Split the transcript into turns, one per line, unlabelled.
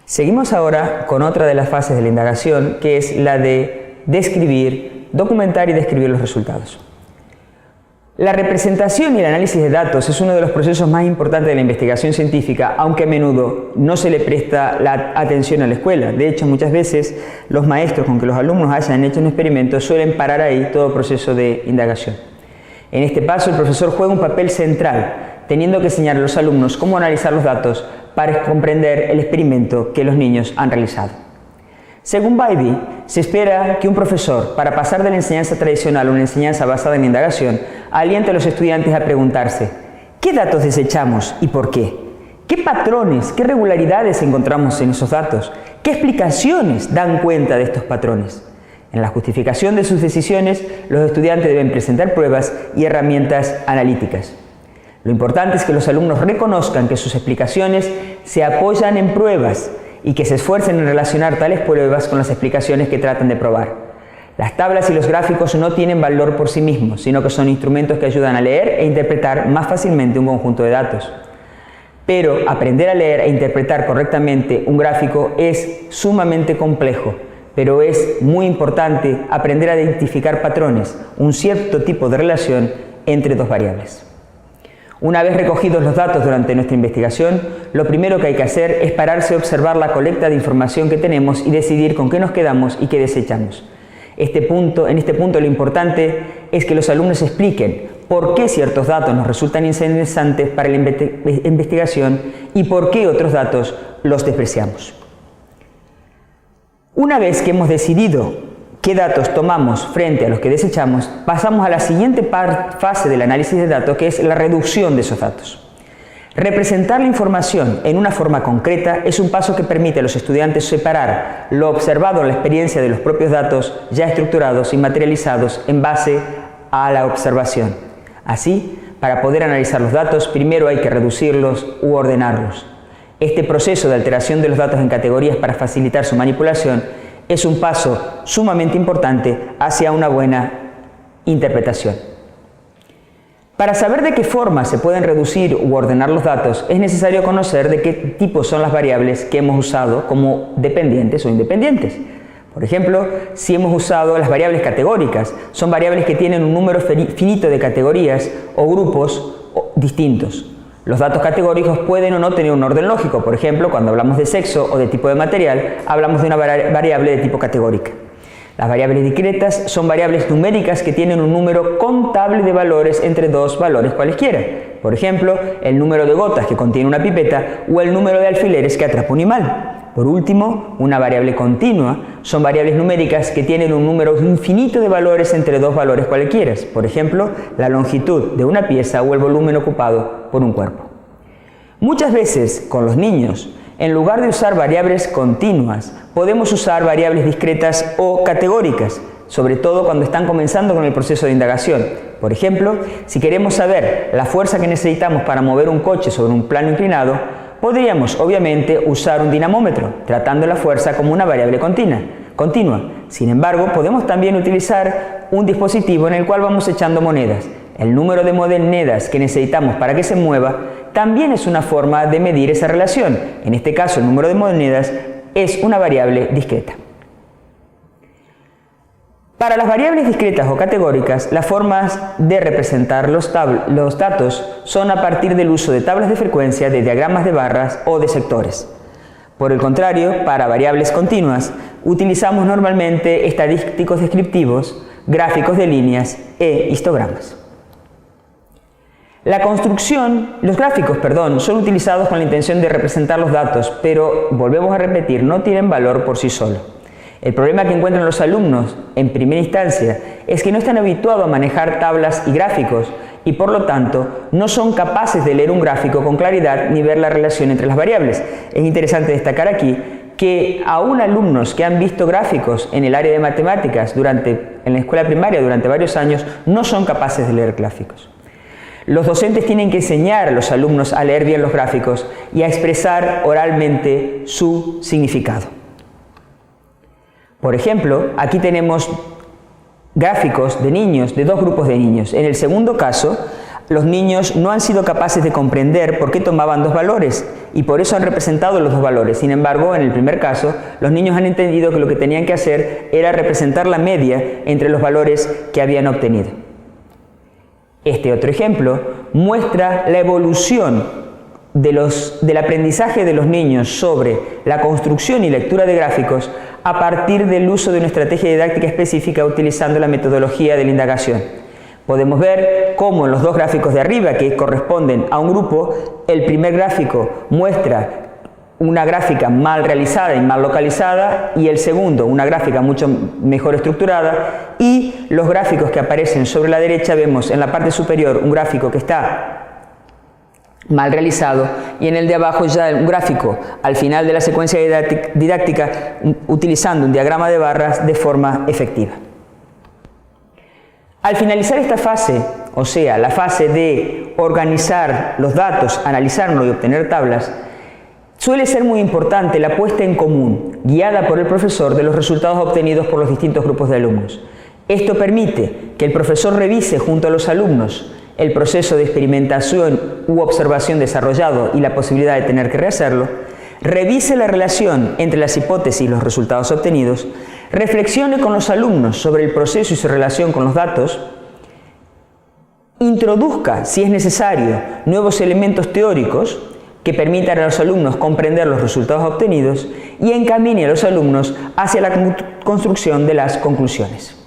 Seguimos ahora con otra de las fases de la indagación, que es la de describir, documentar y describir los resultados. La representación y el análisis de datos es uno de los procesos más importantes de la investigación científica, aunque a menudo no se le presta la atención a la escuela. De hecho, muchas veces los maestros con que los alumnos hayan hecho un experimento suelen parar ahí todo proceso de indagación. En este paso, el profesor juega un papel central, teniendo que enseñar a los alumnos cómo analizar los datos para comprender el experimento que los niños han realizado. Según Bybee, se espera que un profesor, para pasar de la enseñanza tradicional a una enseñanza basada en indagación, aliente a los estudiantes a preguntarse: ¿qué datos desechamos y por qué? ¿Qué patrones, qué regularidades encontramos en esos datos? ¿Qué explicaciones dan cuenta de estos patrones? En la justificación de sus decisiones, los estudiantes deben presentar pruebas y herramientas analíticas. Lo importante es que los alumnos reconozcan que sus explicaciones se apoyan en pruebas y que se esfuercen en relacionar tales pruebas con las explicaciones que tratan de probar. Las tablas y los gráficos no tienen valor por sí mismos, sino que son instrumentos que ayudan a leer e interpretar más fácilmente un conjunto de datos. Pero aprender a leer e interpretar correctamente un gráfico es sumamente complejo, pero es muy importante aprender a identificar patrones, un cierto tipo de relación entre dos variables. Una vez recogidos los datos durante nuestra investigación, lo primero que hay que hacer es pararse a observar la colecta de información que tenemos y decidir con qué nos quedamos y qué desechamos. En este punto lo importante es que los alumnos expliquen por qué ciertos datos nos resultan interesantes para la investigación y por qué otros datos los despreciamos. Una vez que hemos decidido qué datos tomamos frente a los que desechamos, pasamos a la siguiente fase del análisis de datos, que es la reducción de esos datos. Representar la información en una forma concreta es un paso que permite a los estudiantes separar lo observado en la experiencia de los propios datos ya estructurados y materializados en base a la observación. Así, para poder analizar los datos, primero hay que reducirlos u ordenarlos. Este proceso de alteración de los datos en categorías para facilitar su manipulación es un paso sumamente importante hacia una buena interpretación. Para saber de qué forma se pueden reducir u ordenar los datos, es necesario conocer de qué tipo son las variables que hemos usado como dependientes o independientes. Por ejemplo, si hemos usado las variables categóricas, son variables que tienen un número finito de categorías o grupos distintos. Los datos categóricos pueden o no tener un orden lógico. Por ejemplo, cuando hablamos de sexo o de tipo de material, hablamos de una variable de tipo categórica. Las variables discretas son variables numéricas que tienen un número contable de valores entre dos valores cualesquiera. Por ejemplo, el número de gotas que contiene una pipeta o el número de alfileres que atrapa un imán. Por último, una variable continua son variables numéricas que tienen un número infinito de valores entre dos valores cualesquiera. Por ejemplo, la longitud de una pieza o el volumen ocupado por un cuerpo. Muchas veces, con los niños, en lugar de usar variables continuas, podemos usar variables discretas o categóricas, sobre todo cuando están comenzando con el proceso de indagación. Por ejemplo, si queremos saber la fuerza que necesitamos para mover un coche sobre un plano inclinado, podríamos obviamente usar un dinamómetro, tratando la fuerza como una variable continua. Sin embargo, podemos también utilizar un dispositivo en el cual vamos echando monedas. El número de monedas que necesitamos para que se mueva también es una forma de medir esa relación. En este caso, el número de monedas es una variable discreta. Para las variables discretas o categóricas, las formas de representar los datos son a partir del uso de tablas de frecuencia, de diagramas de barras o de sectores. Por el contrario, para variables continuas, utilizamos normalmente estadísticos descriptivos, gráficos de líneas e histogramas. Los gráficos, son utilizados con la intención de representar los datos, pero, volvemos a repetir, no tienen valor por sí solos. El problema que encuentran los alumnos, en primera instancia, es que no están habituados a manejar tablas y gráficos y, por lo tanto, no son capaces de leer un gráfico con claridad ni ver la relación entre las variables. Es interesante destacar aquí que aún alumnos que han visto gráficos en el área de matemáticas en la escuela primaria durante varios años no son capaces de leer gráficos. Los docentes tienen que enseñar a los alumnos a leer bien los gráficos y a expresar oralmente su significado. Por ejemplo, aquí tenemos gráficos de niños, de dos grupos de niños. En el segundo caso, los niños no han sido capaces de comprender por qué tomaban dos valores y por eso han representado los dos valores. Sin embargo, en el primer caso, los niños han entendido que lo que tenían que hacer era representar la media entre los valores que habían obtenido. Este otro ejemplo muestra la evolución del aprendizaje de los niños sobre la construcción y lectura de gráficos a partir del uso de una estrategia didáctica específica utilizando la metodología de la indagación. Podemos ver cómo en los dos gráficos de arriba, que corresponden a un grupo, el primer gráfico muestra una gráfica mal realizada y mal localizada, y el segundo una gráfica mucho mejor estructurada, y los gráficos que aparecen sobre la derecha vemos en la parte superior un gráfico que está mal realizado y en el de abajo ya un gráfico al final de la secuencia didáctica utilizando un diagrama de barras de forma efectiva. Al finalizar esta fase, o sea, la fase de organizar los datos, analizarlos y obtener tablas, suele ser muy importante la puesta en común, guiada por el profesor, de los resultados obtenidos por los distintos grupos de alumnos. Esto permite que el profesor revise junto a los alumnos el proceso de experimentación u observación desarrollado y la posibilidad de tener que rehacerlo, revise la relación entre las hipótesis y los resultados obtenidos, reflexione con los alumnos sobre el proceso y su relación con los datos, introduzca, si es necesario, nuevos elementos teóricos que permitan a los alumnos comprender los resultados obtenidos y encamine a los alumnos hacia la construcción de las conclusiones.